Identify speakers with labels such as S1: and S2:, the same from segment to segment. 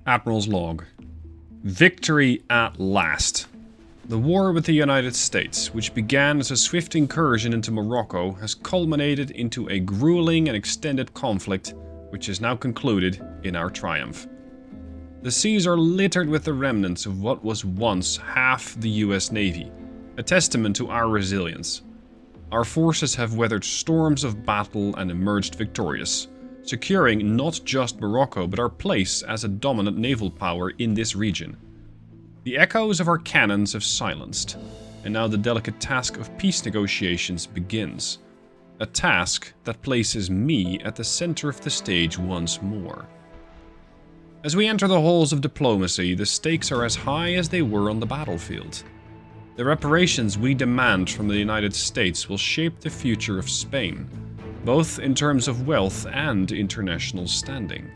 S1: Admiral's log. Victory at last. The war with the United States, which began as a swift incursion into Morocco, has culminated into a grueling and extended conflict, which is now concluded in our triumph. The seas are littered with the remnants of what was once half the US Navy, a testament to our resilience. Our forces have weathered storms of battle and emerged victorious, securing not just Morocco but our place as a dominant naval power in this region. The echoes of our cannons have silenced, and now the delicate task of peace negotiations begins. A task that places me at the center of the stage once more. As we enter the halls of diplomacy, the stakes are as high as they were on the battlefield. The reparations we demand from the United States will shape the future of Spain, both in terms of wealth and international standing.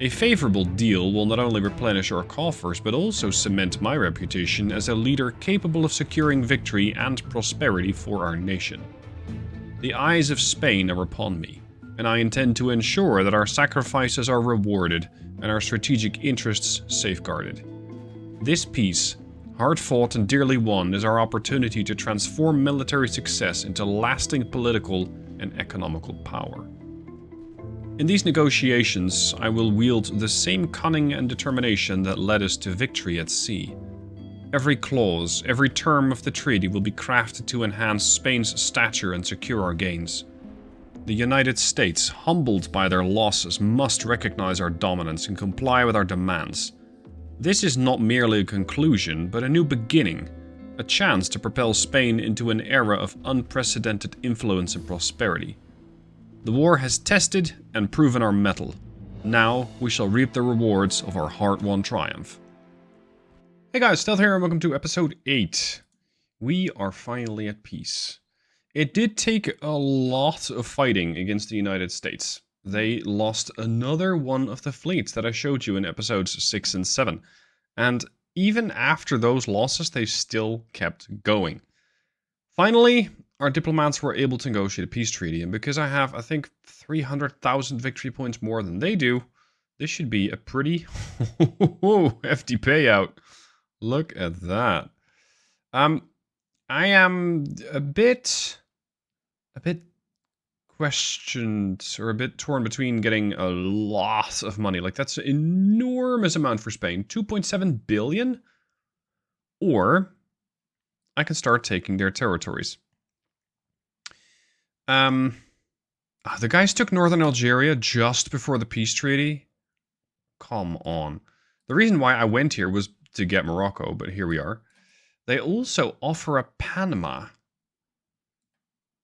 S1: A favorable deal will not only replenish our coffers, but also cement my reputation as a leader capable of securing victory and prosperity for our nation. The eyes of Spain are upon me, and I intend to ensure that our sacrifices are rewarded and our strategic interests safeguarded. This peace, hard-fought and dearly won, is our opportunity to transform military success into lasting political and economical power. In these negotiations, I will wield the same cunning and determination that led us to victory at sea. Every clause, every term of the treaty will be crafted to enhance Spain's stature and secure our gains. The United States, humbled by their losses, must recognize our dominance and comply with our demands. This is not merely a conclusion, but a new beginning, a chance to propel Spain into an era of unprecedented influence and prosperity. The war has tested and proven our mettle. Now we shall reap the rewards of our hard-won triumph. Hey guys, Stealth here and welcome to episode 8. We are finally at peace. It did take a lot of fighting against the United States. They lost another one of the fleets that I showed you in episodes 6 and 7. And even after those losses, they still kept going. Finally, our diplomats were able to negotiate a peace treaty. And because I have, I think, 300,000 victory points more than they do, this should be a pretty hefty payout. Look at that. I am a bit questioned or a bit torn between getting a lot of money. Like, that's an enormous amount for Spain. 2.7 billion? Or I can start taking their territories. The guys took northern Algeria just before the peace treaty. Come on. The reason why I went here was to get Morocco, but here we are. They also offer a Panama.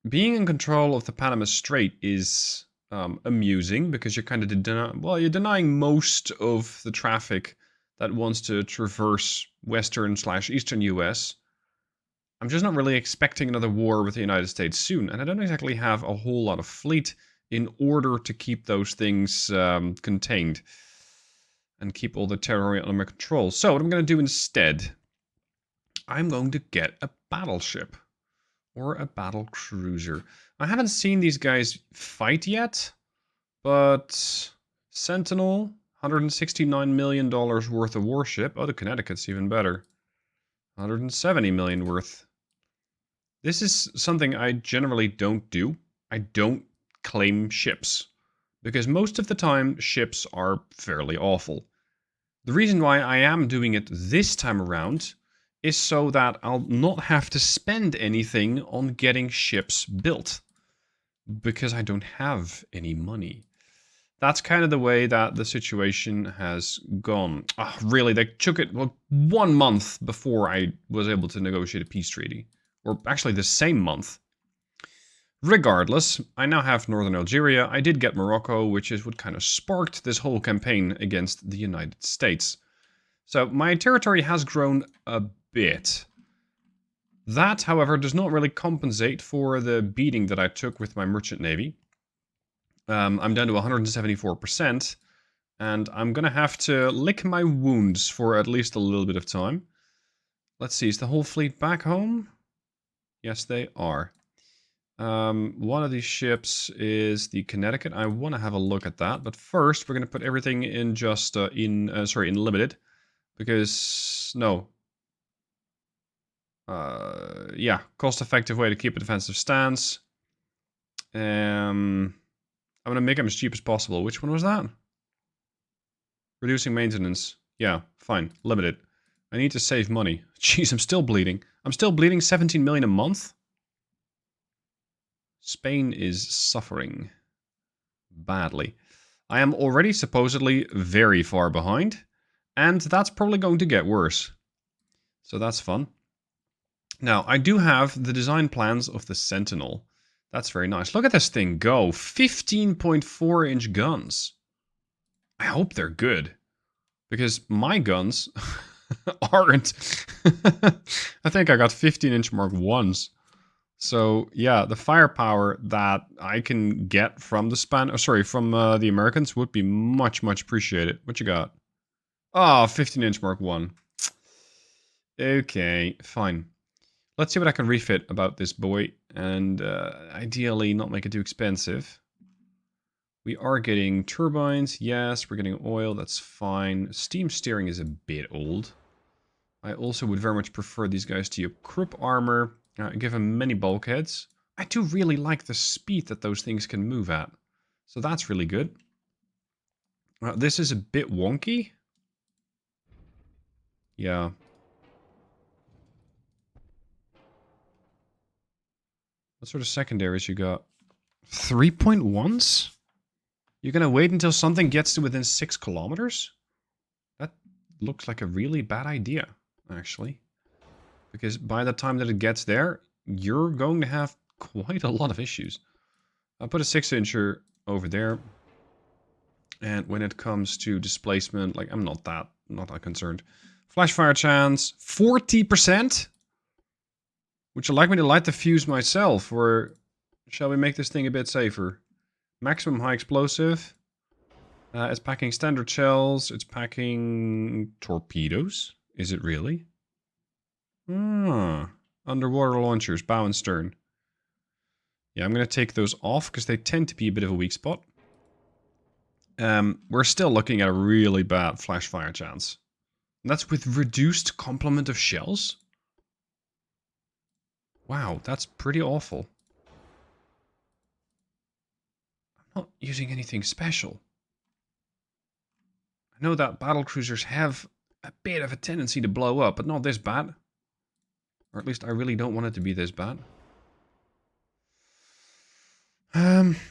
S1: Being in control of the Panama Strait is amusing because you're kind of you're denying most of the traffic that wants to traverse western/eastern US. I'm just not really expecting another war with the United States soon, and I don't exactly have a whole lot of fleet in order to keep those things contained and keep all the territory under control. So what I'm going to do instead, I'm going to get a battleship. Or a battle cruiser. I haven't seen these guys fight yet, but Sentinel, $169 million worth of warship. Oh, the Connecticut's even better. 170 million worth. This is something I generally don't do. I don't claim ships, because most of the time ships are fairly awful. The reason why I am doing it this time around is so that I'll not have to spend anything on getting ships built, because I don't have any money. That's kind of the way that the situation has gone. Oh, really, they took it 1 month before I was able to negotiate a peace treaty. Or actually the same month. Regardless, I now have northern Algeria. I did get Morocco, which is what kind of sparked this whole campaign against the United States. So my territory has grown a bit. That, however, does not really compensate for the beating that I took with my merchant navy. I'm down to 174%, and I'm going to have to lick my wounds for at least a little bit of time. Let's see, is the whole fleet back home? Yes, they are. One of these ships is the Connecticut. I want to have a look at that. But first, we're going to put everything in just in limited. Because, no. Yeah, cost-effective way to keep a defensive stance. I'm going to make them as cheap as possible. Which one was that? Reducing maintenance. Yeah, fine. Limited. I need to save money. Jeez, I'm still bleeding. I'm still bleeding 17 million a month. Spain is suffering badly. I am already supposedly very far behind. And that's probably going to get worse. So that's fun. Now, I do have the design plans of the Sentinel. That's very nice. Look at this thing go. 15.4-inch guns. I hope they're good. Because my guns aren't. I think I got 15-inch Mark 1s. So, yeah, the firepower that I can get from the the Americans would be much, much appreciated. What you got? Oh, 15-inch Mark 1. Okay, fine. Let's see what I can refit about this boy. And ideally not make it too expensive. We are getting turbines. Yes, we're getting oil. That's fine. Steam steering is a bit old. I also would very much prefer these guys to equip armor. Give them many bulkheads. I do really like the speed that those things can move at. So that's really good. This is a bit wonky. Yeah. What sort of secondaries you got? 3.1s? You're gonna wait until something gets to within 6 kilometers? That looks like a really bad idea, actually. Because by the time that it gets there, you're going to have quite a lot of issues. I'll put a 6-incher over there. And when it comes to displacement, like, I'm not that concerned. Flash fire chance, 40%? Would you like me to light the fuse myself, or shall we make this thing a bit safer? Maximum high explosive. It's packing standard shells. It's packing torpedoes. Is it really? Underwater launchers, bow and stern. Yeah, I'm going to take those off because they tend to be a bit of a weak spot. We're still looking at a really bad flash fire chance. And that's with reduced complement of shells? Wow, that's pretty awful. I'm not using anything special. I know that battlecruisers have a bit of a tendency to blow up, but not this bad. Or at least I really don't want it to be this bad.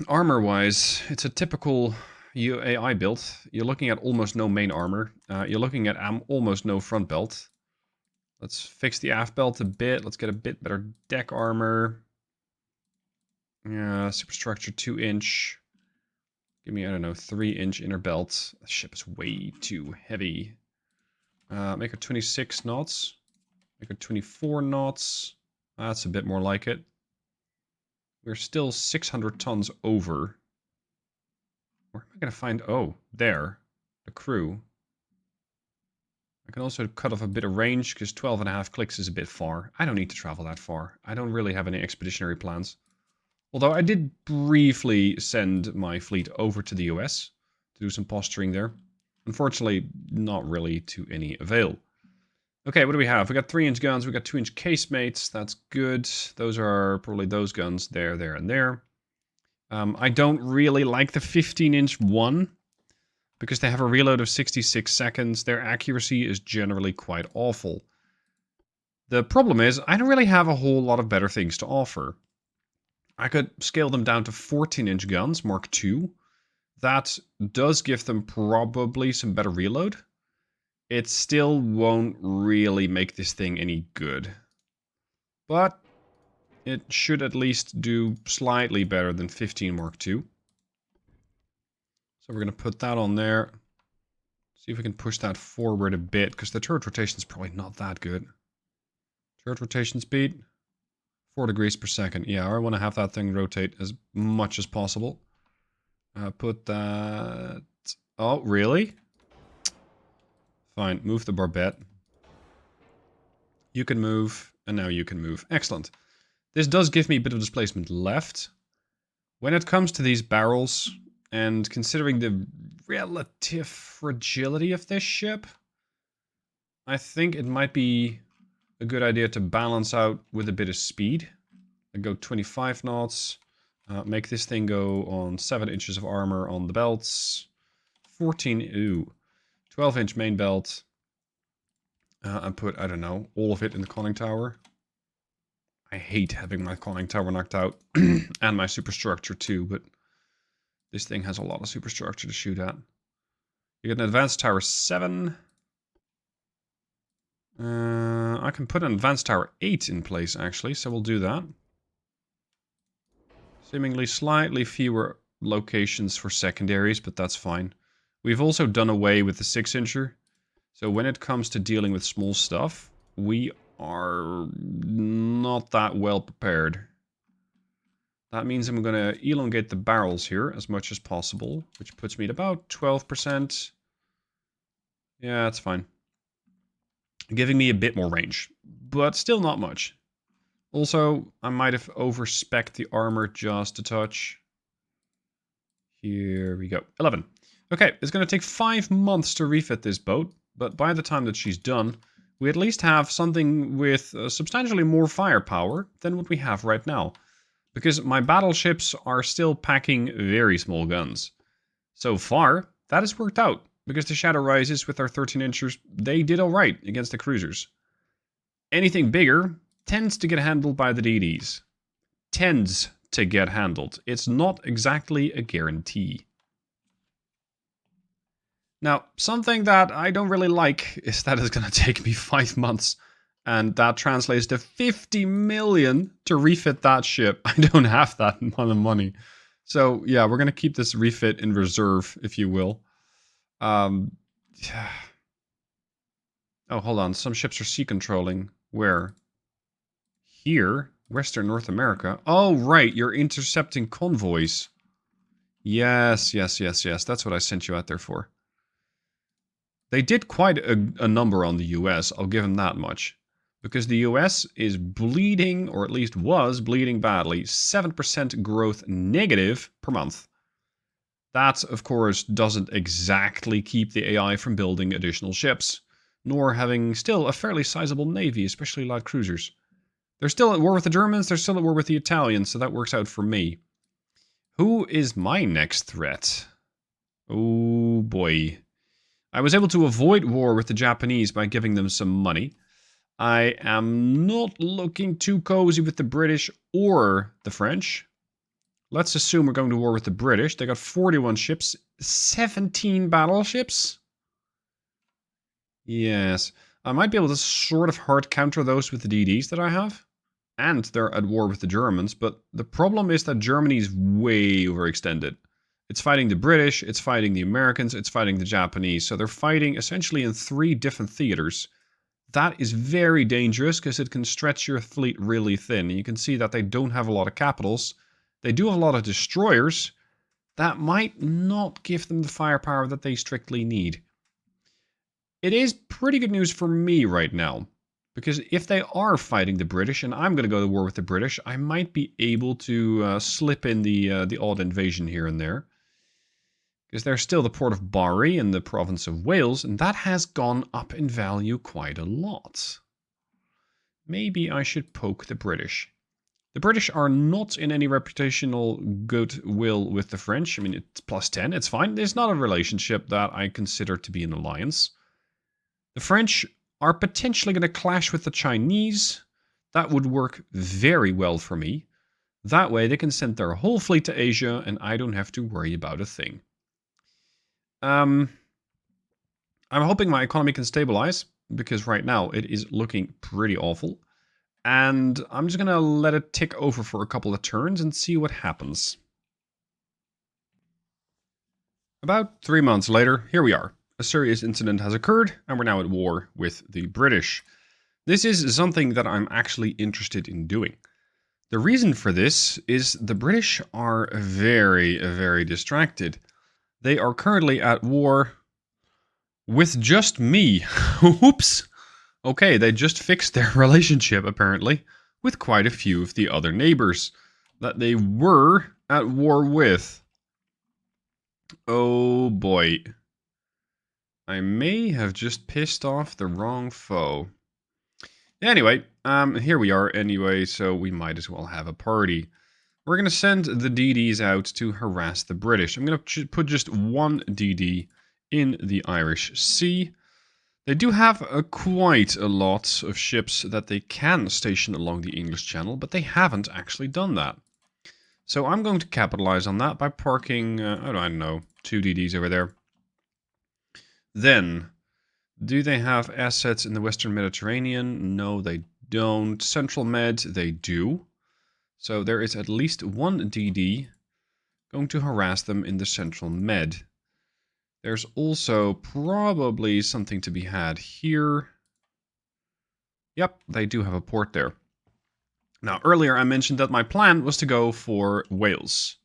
S1: Armor-wise, it's a typical UAI build. You're looking at almost no main armor. You're looking at almost no front belt. Let's fix the aft belt a bit. Let's get a bit better deck armor. Superstructure 2-inch. Give me, I don't know, 3-inch inner belt. The ship is way too heavy. Make her 26 knots. Make her 24 knots. That's a bit more like it. We're still 600 tons over. Where am I going to find... Oh, there. The crew. I can also cut off a bit of range, because 12.5 clicks is a bit far. I don't need to travel that far. I don't really have any expeditionary plans. Although I did briefly send my fleet over to the US to do some posturing there. Unfortunately, not really to any avail. Okay, what do we have? We got 3-inch guns, we got 2-inch casemates. That's good. Those are probably those guns there, there, and there. I don't really like the 15-inch one, because they have a reload of 66 seconds. Their accuracy is generally quite awful. The problem is, I don't really have a whole lot of better things to offer. I could scale them down to 14-inch guns, Mark II. That does give them probably some better reload. It still won't really make this thing any good. But it should at least do slightly better than 15 Mark II. So we're going to put that on there. See if we can push that forward a bit, because the turret rotation is probably not that good. Turret rotation speed, 4 degrees per second. Yeah, I want to have that thing rotate as much as possible. Put that... Oh, really? Fine, move the barbette. You can move, and now you can move. Excellent. This does give me a bit of displacement left. When it comes to these barrels, and considering the relative fragility of this ship, I think it might be a good idea to balance out with a bit of speed. I go 25 knots, make this thing go on 7 inches of armor on the belts, 12-inch main belt, and put, I don't know, all of it in the conning tower. I hate having my conning tower knocked out, and my superstructure too, but this thing has a lot of superstructure to shoot at. You get an advanced tower 7. I can put an advanced tower 8 in place, actually, so we'll do that. Seemingly slightly fewer locations for secondaries, but that's fine. We've also done away with the 6-incher, so when it comes to dealing with small stuff, we are not that well prepared. That means I'm going to elongate the barrels here as much as possible, which puts me at about 12%. Yeah, that's fine. Giving me a bit more range, but still not much. Also, I might have overspec'd the armor just a touch. Here we go. 11. Okay, it's going to take 5 months to refit this boat, but by the time that she's done, we at least have something with substantially more firepower than what we have right now. Because my battleships are still packing very small guns. So far, that has worked out. Because the Shadow Rises with our 13-inchers, they did alright against the cruisers. Anything bigger tends to get handled by the DDs. Tends to get handled. It's not exactly a guarantee. Now, something that I don't really like is that it's going to take me 5 months. And that translates to 50 million to refit that ship. I don't have that amount of money. So, yeah, we're going to keep this refit in reserve, if you will. Oh, hold on. Some ships are sea controlling. Where? Here? Western North America. Oh, right. You're intercepting convoys. Yes. That's what I sent you out there for. They did quite a number on the US. I'll give them that much. Because the US is bleeding, or at least was bleeding badly. 7% growth negative per month. That, of course, doesn't exactly keep the AI from building additional ships, nor having still a fairly sizable navy, especially light cruisers. They're still at war with the Germans, they're still at war with the Italians, so that works out for me. Who is my next threat? Oh boy. I was able to avoid war with the Japanese by giving them some money. I am not looking too cozy with the British or the French. Let's assume we're going to war with the British. They got 41 ships, 17 battleships. Yes. I might be able to sort of hard counter those with the DDs that I have. And they're at war with the Germans. But the problem is that Germany is way overextended. It's fighting the British, it's fighting the Americans, it's fighting the Japanese. So they're fighting essentially in 3 different theaters. That is very dangerous because it can stretch your fleet really thin. And you can see that they don't have a lot of capitals. They do have a lot of destroyers. That might not give them the firepower that they strictly need. It is pretty good news for me right now. Because if they are fighting the British, and I'm going to go to war with the British, I might be able to slip in the odd invasion here and there. Because there's still the port of Barry in the province of Wales, and that has gone up in value quite a lot. Maybe I should poke the British. The British are not in any reputational goodwill with the French. I mean, it's +10, it's fine. It's not a relationship that I consider to be an alliance. The French are potentially going to clash with the Chinese. That would work very well for me. That way they can send their whole fleet to Asia and I don't have to worry about a thing. I'm hoping my economy can stabilize, because right now it is looking pretty awful. And I'm just going to let it tick over for a couple of turns and see what happens. About 3 months later, here we are. A serious incident has occurred, and we're now at war with the British. This is something that I'm actually interested in doing. The reason for this is the British are very, very distracted. They are currently at war with just me. Oops. Okay, they just fixed their relationship, apparently. with quite a few of the other neighbors that they were at war with. Oh boy. I may have just pissed off the wrong foe. Anyway, here we are anyway, so we might as well have a party. We're going to send the DDs out to harass the British. I'm going to put just one DD in the Irish Sea. They do have quite a lot of ships that they can station along the English Channel, but they haven't actually done that. So I'm going to capitalize on that by parking, I don't know, 2 DDs over there. Then, do they have assets in the Western Mediterranean? No, they don't. Central Med, they do. So there is at least one DD going to harass them in the Central Med. There's also probably something to be had here. Yep, they do have a port there. Now, earlier I mentioned that my plan was to go for Wales.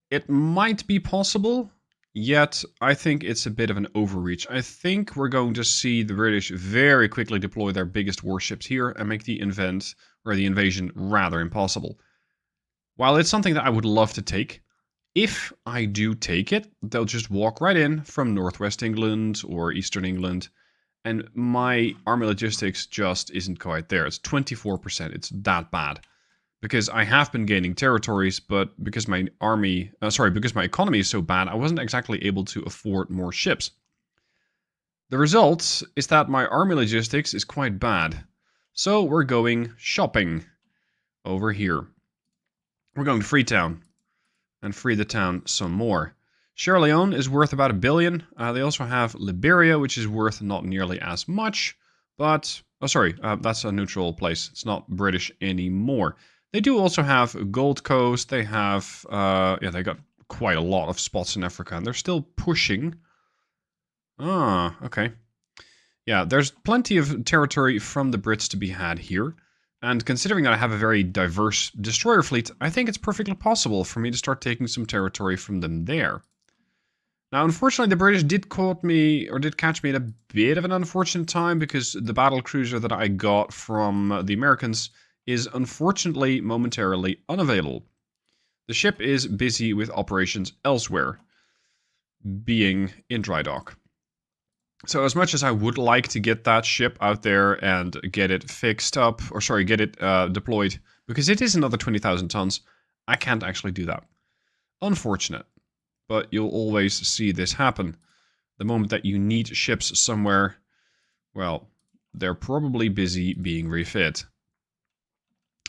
S1: It might be possible, yet I think it's a bit of an overreach. I think we're going to see the British very quickly deploy their biggest warships here and make the invasion rather impossible. While it's something that I would love to take, if I do take it, they'll just walk right in from northwest England or eastern England, and my army logistics just isn't quite there. It's 24%. It's that bad. Because I have been gaining territories, but because my economy is so bad, I wasn't exactly able to afford more ships. The result is that my army logistics is quite bad. So we're going shopping over here. We're going to Freetown and free the town some more. Sierra Leone is worth about $1 billion. They also have Liberia, which is worth not nearly as much, but that's a neutral place. It's not British anymore. They do also have Gold Coast. They have, they got quite a lot of spots in Africa, and they're still pushing. Ah, okay. Yeah, there's plenty of territory from the Brits to be had here. And considering that I have a very diverse destroyer fleet, I think it's perfectly possible for me to start taking some territory from them there. Now, unfortunately, the British did catch me at a bit of an unfortunate time, because the battle cruiser that I got from the Americans is unfortunately momentarily unavailable. The ship is busy with operations elsewhere, being in dry dock. So as much as I would like to get that ship out there and get it fixed up, get it deployed, because it is another 20,000 tons, I can't actually do that. Unfortunate. But you'll always see this happen. The moment that you need ships somewhere, well, they're probably busy being refit.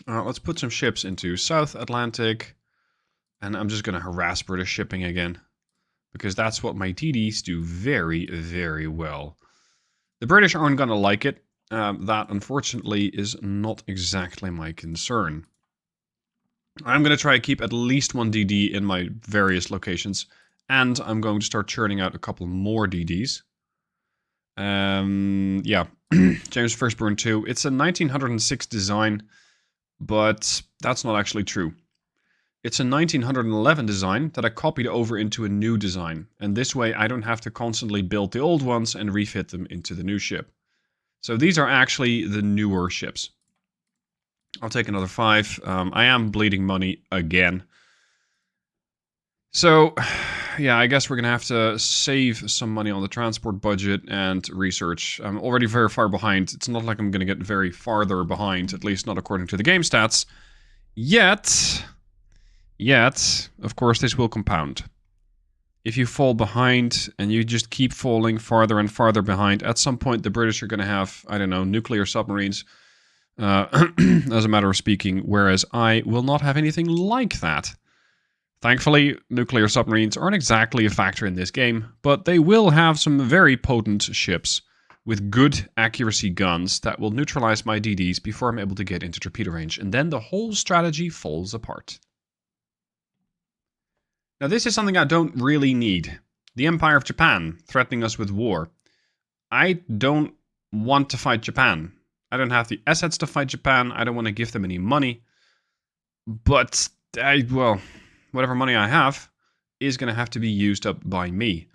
S1: Let's put some ships into South Atlantic, and I'm just going to harass British shipping again, because that's what my DDs do very, very well. The British aren't going to like it. That, unfortunately, is not exactly my concern. I'm going to try to keep at least one DD in my various locations, and I'm going to start churning out a couple more DDs. Yeah, James Firstborn 2. It's a 1906 design, but that's not actually true. It's a 1911 design that I copied over into a new design, and this way I don't have to constantly build the old ones and refit them into the new ship. So these are actually the newer ships. I'll take another 5. I am bleeding money again. So, yeah, I guess we're going to have to save some money on the transport budget and research. I'm already very far behind. It's not like I'm going to get very farther behind, at least not according to the game stats. Yet, of course, this will compound. If you fall behind and you just keep falling farther and farther behind, at some point the British are going to have, I don't know, nuclear submarines, as a matter of speaking, whereas I will not have anything like that. Thankfully, nuclear submarines aren't exactly a factor in this game, but they will have some very potent ships with good accuracy guns that will neutralize my DDs before I'm able to get into torpedo range, and then the whole strategy falls apart. Now, this is something I don't really need. The Empire of Japan threatening us with war. I don't want to fight Japan. I don't have the assets to fight Japan. I don't want to give them any money. But, whatever money I have is going to have to be used up by me.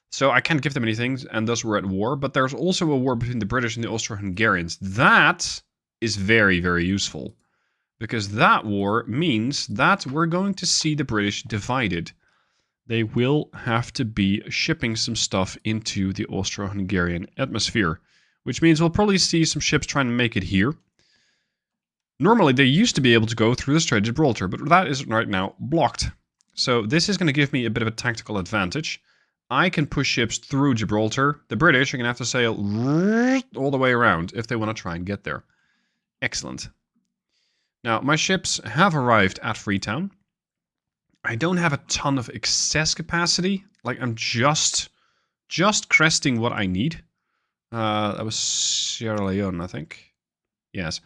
S1: So I can't give them anything, and thus we're at war. But there's also a war between the British and the Austro-Hungarians. That is very, very useful. Because that war means that we're going to see the British divided. They will have to be shipping some stuff into the Austro-Hungarian atmosphere. Which means we'll probably see some ships trying to make it here. Normally, they used to be able to go through the Strait of Gibraltar, but that is right now blocked. So this is going to give me a bit of a tactical advantage. I can push ships through Gibraltar. The British are going to have to sail all the way around if they want to try and get there. Excellent. Now, my ships have arrived at Freetown. I don't have a ton of excess capacity. Like, I'm just cresting what I need. That was Sierra Leone, I think. Yes.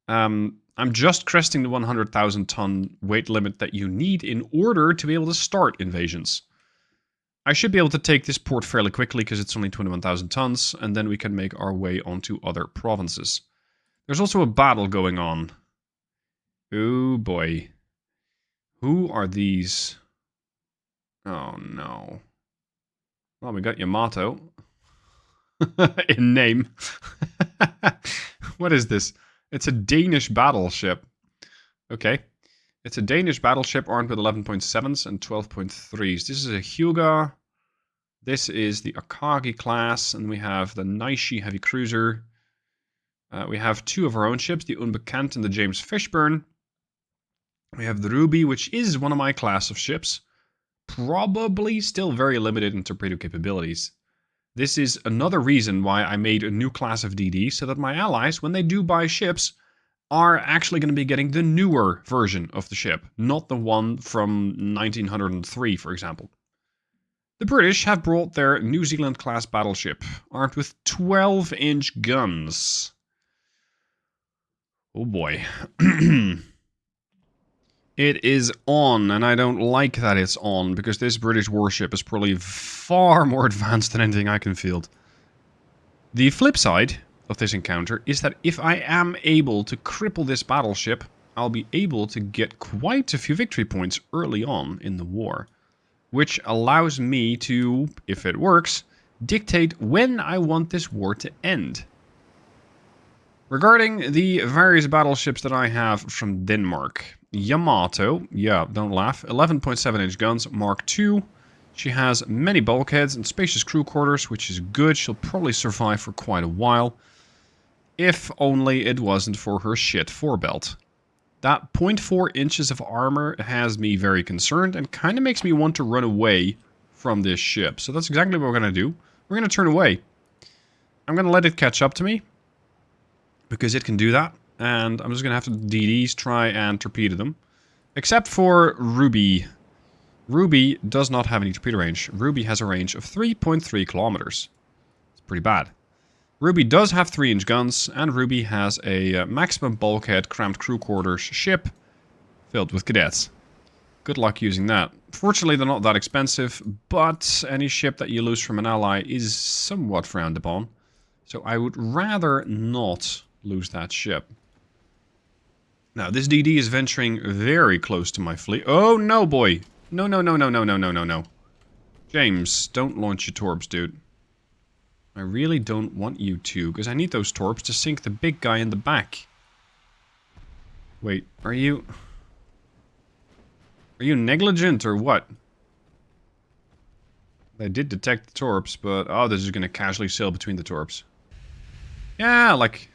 S1: I'm just cresting the 100,000 ton weight limit that you need in order to be able to start invasions. I should be able to take this port fairly quickly because it's only 21,000 tons, and then we can make our way onto other provinces. There's also a battle going on. Oh boy. Who are these? Oh no. Well, we got Yamato. In name. What is this? It's a Danish battleship. Okay. It's a Danish battleship armed with 11.7s and 12.3s. This is a Hyuga. This is the Akagi class. And we have the Naishi heavy cruiser. We have two of our own ships, the Unbekant and the James Fishburne. We have the Ruby, which is one of my class of ships. Probably still very limited in torpedo capabilities. This is another reason why I made a new class of DD, so that my allies, when they do buy ships, are actually going to be getting the newer version of the ship, not the one from 1903, for example. The British have brought their New Zealand-class battleship, armed with 12-inch guns. Oh boy. It is on, and I don't like that it's on, because this British warship is probably far more advanced than anything I can field. The flip side of this encounter is that if I am able to cripple this battleship, I'll be able to get quite a few victory points early on in the war, which allows me to, if it works, dictate when I want this war to end. Regarding the various battleships that I have from Denmark, Yamato, yeah, don't laugh, 11.7-inch guns, Mark II. She has many bulkheads and spacious crew quarters, which is good. She'll probably survive for quite a while. If only it wasn't for her shit forebelt. That 0.4 inches of armor has me very concerned and kind of makes me want to run away from this ship. So that's exactly what we're going to do. We're going to turn away. I'm going to let it catch up to me, because it can do that. And I'm just going to have to DDs try and torpedo them. Except for Ruby. Ruby does not have any torpedo range. Ruby has a range of 3.3 kilometers. It's pretty bad. Ruby does have 3-inch guns, and Ruby has a maximum bulkhead cramped crew quarters ship filled with cadets. Good luck using that. Fortunately, they're not that expensive, but any ship that you lose from an ally is somewhat frowned upon. So I would rather not lose that ship. Now, this DD is venturing very close to my fleet. Oh, no, boy. No, no, no, no, no, no, no, no, no. James, don't launch your torps, dude. I really don't want you to, because I need those torps to sink the big guy in the back. Wait, are you negligent or what? They did detect the torps, but... Oh, this is going to casually sail between the torps. Yeah, like...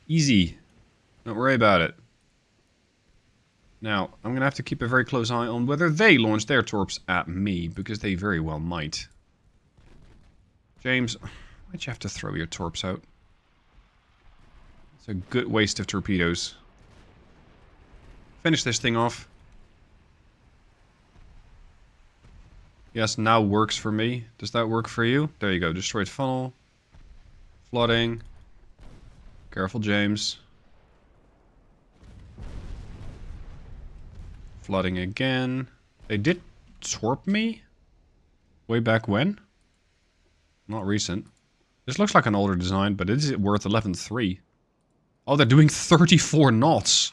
S1: Easy. Don't worry about it. Now, I'm going to have to keep a very close eye on whether they launch their torps at me, because they very well might. James, why'd you have to throw your torps out? It's a good waste of torpedoes. Finish this thing off. Yes, now works for me. Does that work for you? There you go. Destroyed funnel. Flooding. Careful, James. Flooding again. They did torp me? Way back when? Not recent. This looks like an older design, but is it worth 11.3? Oh, they're doing 34 knots.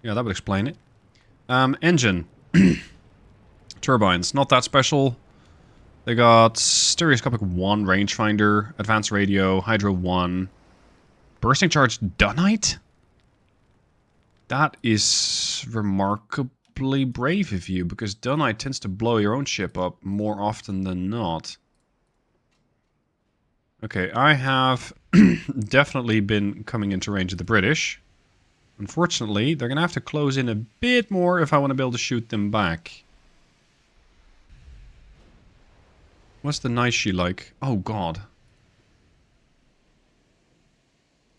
S1: Yeah, that would explain it. Engine. Turbines. Not that special. They got stereoscopic 1 rangefinder, advanced radio, hydro 1. Bursting charge Dunite? That is remarkably brave of you, because Dunite tends to blow your own ship up more often than not. Okay, I have definitely been coming into range of the British. Unfortunately, they're going to have to close in a bit more if I want to be able to shoot them back. What's the nice she like? Oh, God.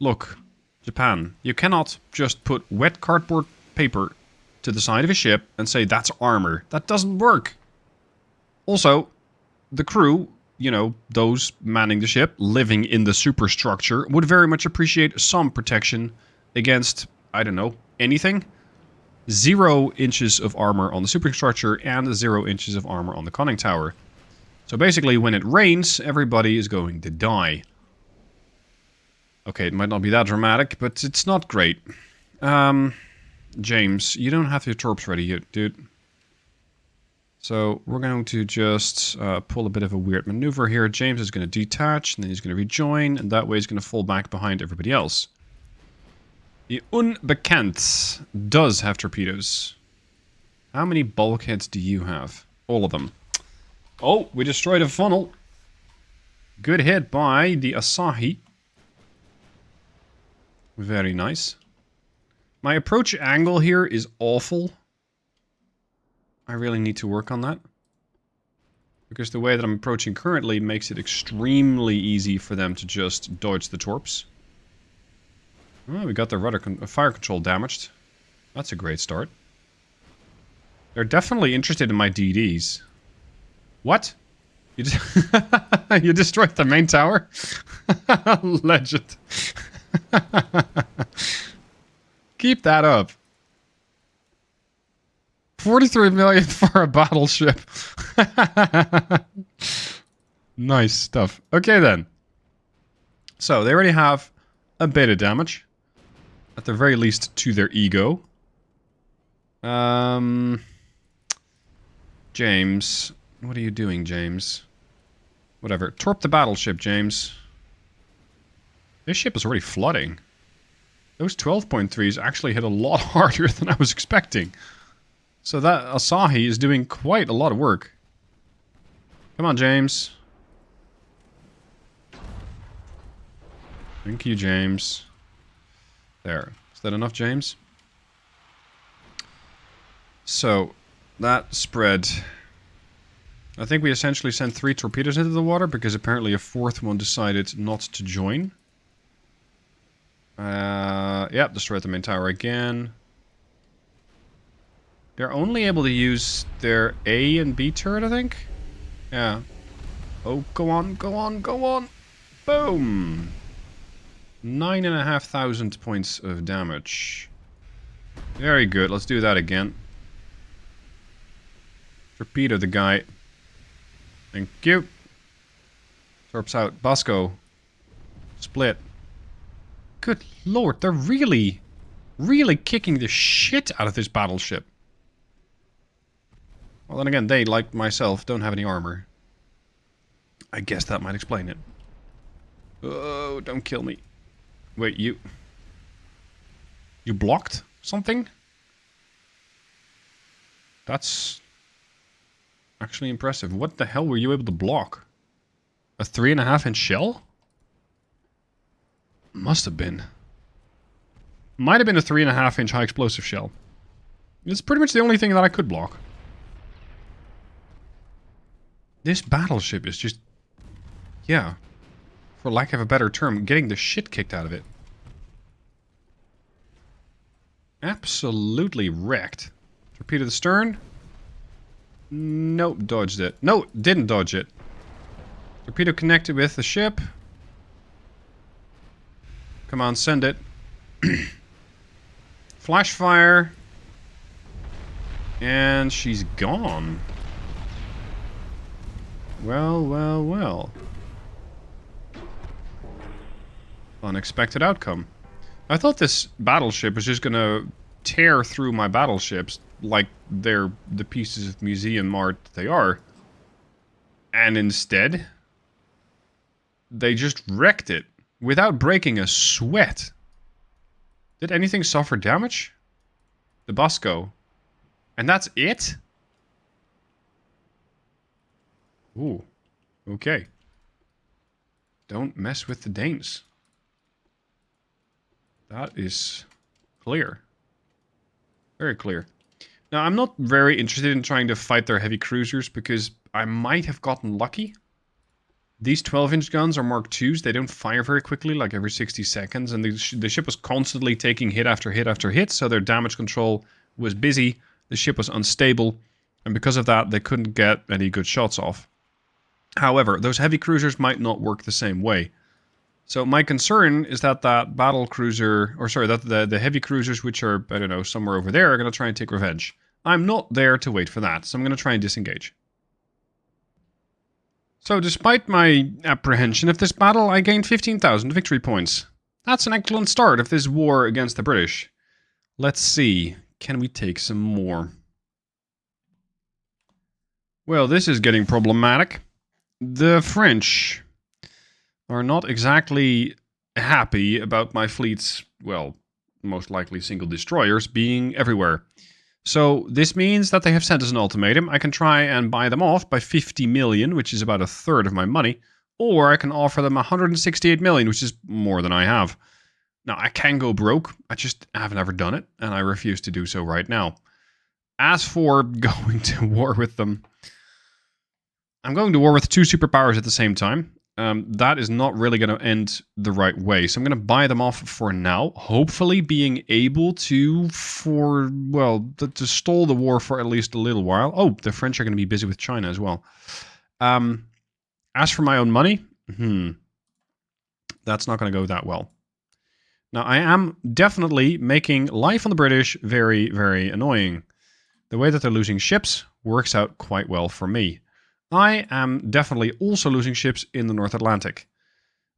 S1: Look, Japan, you cannot just put wet cardboard paper to the side of a ship and say that's armor. That doesn't work. Also, the crew, you know, those manning the ship, living in the superstructure, would very much appreciate some protection against, I don't know, anything. 0 inches of armor on the superstructure and 0 inches of armor on the conning tower. So basically, when it rains, everybody is going to die. Okay, it might not be that dramatic, but it's not great. James, you don't have your torps ready yet, dude. So we're going to just pull a bit of a weird maneuver here. James is going to detach, and then he's going to rejoin, and that way he's going to fall back behind everybody else. The Unbekend does have torpedoes. How many bulkheads do you have? All of them. Oh, we destroyed a funnel. Good hit by the Asahi. Very nice. My approach angle here is awful. I really need to work on that. Because the way that I'm approaching currently makes it extremely easy for them to just dodge the torps. Oh, we got the rudder fire control damaged. That's a great start. They're definitely interested in my DDs. What? You just you destroyed the main tower? Legend. Keep that up. 43 million for a battleship. Nice stuff. Okay then. So they already have a bit of damage. At the very least to their ego. James. What are you doing, James? Whatever. Torp the battleship, James. This ship is already flooding. Those 12.3s actually hit a lot harder than I was expecting. So that Asahi is doing quite a lot of work. Come on, James. Thank you, James. There. Is that enough, James? So, that spread. I think we essentially sent 3 torpedoes into the water because apparently a 4th one decided not to join. Yep, destroyed the main tower again. They're only able to use their A and B turret, I think? Yeah. Oh, go on, go on, go on! Boom! 9,500 points of damage. Very good, let's do that again. Torpedo the guy. Thank you. Torps out. Bosco. Split. Good lord, they're really kicking the shit out of this battleship. Well, then again, they, like myself, don't have any armor. I guess that might explain it. Oh, don't kill me. Wait, you blocked something? That's actually impressive. What the hell were you able to block? A 3.5-inch shell? Must have been. Might have been a 3.5-inch high explosive shell. It's pretty much the only thing that I could block. This battleship is just... yeah. For lack of a better term, getting the shit kicked out of it. Absolutely wrecked. Torpedo the stern. Nope, dodged it. No, didn't dodge it. Torpedo connected with the ship. Come on, send it. Flash fire. And she's gone. Well, well, well. Unexpected outcome. I thought this battleship was just gonna tear through my battleships like they're the pieces of museum art they are. And instead, they just wrecked it. without breaking a sweat. Did anything suffer damage? The Bosco. And that's it? Ooh. Okay. Don't mess with the Danes. That is clear. Very clear. Now, I'm not very interested in trying to fight their heavy cruisers because I might have gotten lucky. These 12-inch guns are Mark IIs. They don't fire very quickly, like every 60 seconds. And the ship was constantly taking hit after hit after hit, so their damage control was busy. The ship was unstable. And because of that, they couldn't get any good shots off. However, those heavy cruisers might not work the same way. So my concern is that that battle cruiser, or sorry, that the heavy cruisers, which are, I don't know, somewhere over there, are going to try and take revenge. I'm not there to wait for that, so I'm going to try and disengage. So despite my apprehension of this battle, I gained 15,000 victory points. That's an excellent start of this war against the British. Let's see, can we take some more? Well, this is getting problematic. The French are not exactly happy about my fleet's, well, most likely single destroyers being everywhere. So this means that they have sent us an ultimatum. I can try and buy them off by 50 million, which is about a third of my money, or I can offer them 168 million, which is more than I have. Now, I can go broke. I just have never done it, and I refuse to do so right now. As for going to war with them, I'm going to war with two superpowers at the same time. That is not really going to end the right way. So I'm going to buy them off for now. Hopefully being able to, to stall the war for at least a little while. Oh, the French are going to be busy with China as well. As for my own money, that's not going to go that well. Now, I am definitely making life on the British very, very annoying. The way that they're losing ships works out quite well for me. I am definitely also losing ships in the North Atlantic.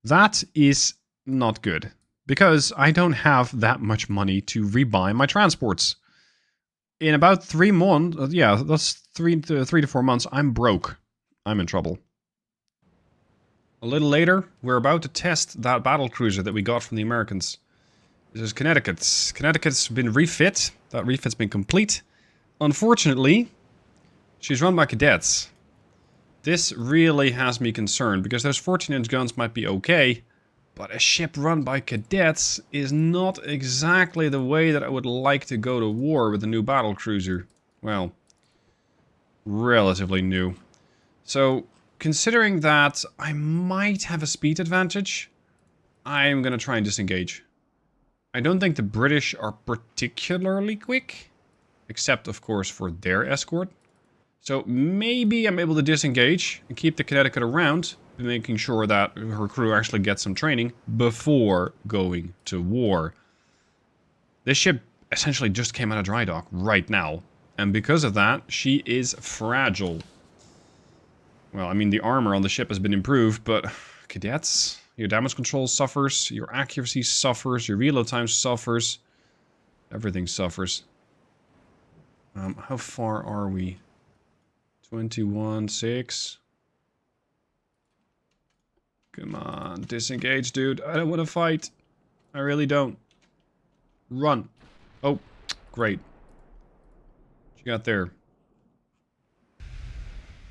S1: That is not good, because I don't have that much money to rebuy my transports. In about 3 months, that's 3 to 4 months, I'm broke. I'm in trouble. A little later, we're about to test that battle cruiser that we got from the Americans. This is Connecticut. Connecticut's been refit. That refit's been complete. Unfortunately, she's run by cadets. This really has me concerned, because those 14-inch guns might be okay, but a ship run by cadets is not exactly the way that I would like to go to war with a new battle cruiser. Well, relatively new. So, considering that I might have a speed advantage, I'm going to try and disengage. I don't think the British are particularly quick, except, of course, for their escort. So maybe I'm able to disengage and keep the Connecticut around, making sure that her crew actually gets some training before going to war. This ship essentially just came out of dry dock right now, and because of that, she is fragile. Well, I mean, the armor on the ship has been improved, but cadets, your damage control suffers, your accuracy suffers, your reload time suffers, everything suffers. How far are we? 21-6. Come on, disengage, dude. I don't want to fight. I really don't. Run. Oh, great. What you got there?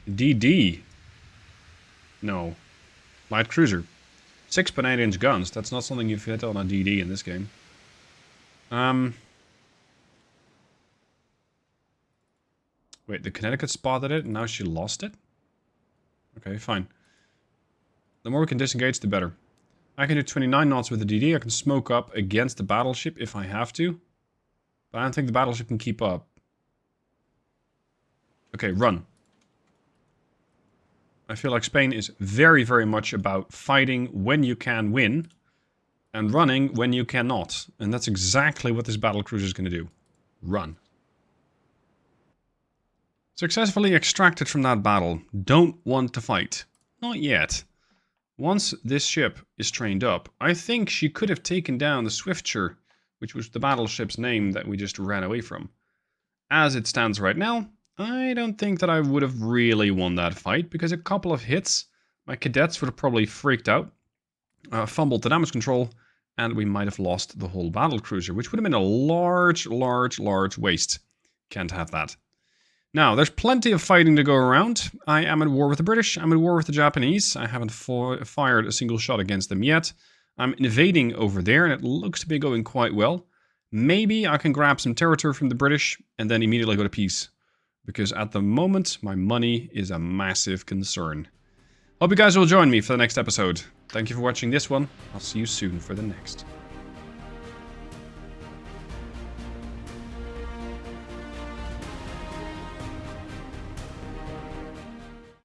S1: DD. No. Light cruiser. 6.8-inch guns. That's not something you fit on a DD in this game. Wait, the Connecticut spotted it and now she lost it? Okay, fine. The more we can disengage, the better. I can do 29 knots with the DD. I can smoke up against the battleship if I have to. But I don't think the battleship can keep up. Okay, run. I feel like Spain is very, very much about fighting when you can win and running when you cannot. And that's exactly what this battlecruiser is going to do. Run. Successfully extracted from that battle. Don't want to fight. Not yet. Once this ship is trained up, I think she could have taken down the Swiftsure, which was the battleship's name that we just ran away from. As it stands right now, I don't think that I would have really won that fight, because a couple of hits, my cadets would have probably freaked out. fumbled the damage control, and we might have lost the whole battle cruiser, which would have been a large waste. Can't have that. Now, there's plenty of fighting to go around. I am at war with the British, I'm at war with the Japanese. I haven't fired a single shot against them yet. I'm invading over there, and it looks to be going quite well. Maybe I can grab some territory from the British, and then immediately go to peace. Because at the moment, my money is a massive concern. Hope you guys will join me for the next episode. Thank you for watching this one. I'll see you soon for the next.